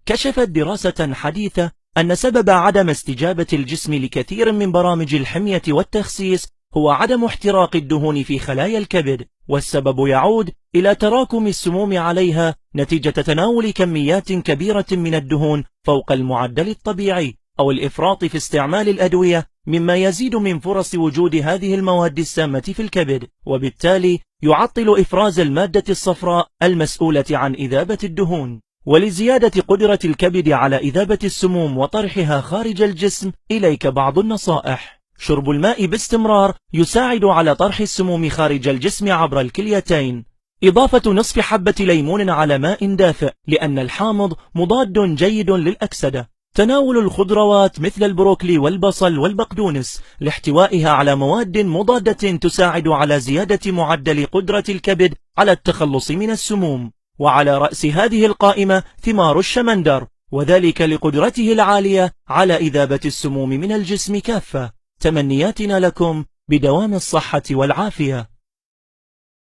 كشفت دراسة حديثة أن سبب عدم استجابة الجسم لكثير من برامج الحمية والتخسيس هو عدم احتراق الدهون في خلايا الكبد، والسبب يعود إلى تراكم السموم عليها نتيجة تناول كميات كبيرة من الدهون فوق المعدل الطبيعي، أو الإفراط في استعمال الأدوية، مما يزيد من فرص وجود هذه المواد السامة في الكبد، وبالتالي يعطل إفراز المادة الصفراء المسؤولة عن إذابة الدهون. ولزيادة قدرة الكبد على إذابة السموم وطرحها خارج الجسم، إليك بعض النصائح. شرب الماء باستمرار يساعد على طرح السموم خارج الجسم عبر الكليتين. إضافة نصف حبة ليمون على ماء دافئ، لأن الحامض مضاد جيد للأكسدة. تناول الخضروات مثل البروكلي والبصل والبقدونس لاحتوائها على مواد مضادة تساعد على زيادة معدل قدرة الكبد على التخلص من السموم. وعلى رأس هذه القائمة ثمار الشمندر، وذلك لقدرته العالية على إذابة السموم من الجسم كافة. تمنياتنا لكم بدوام الصحة والعافية.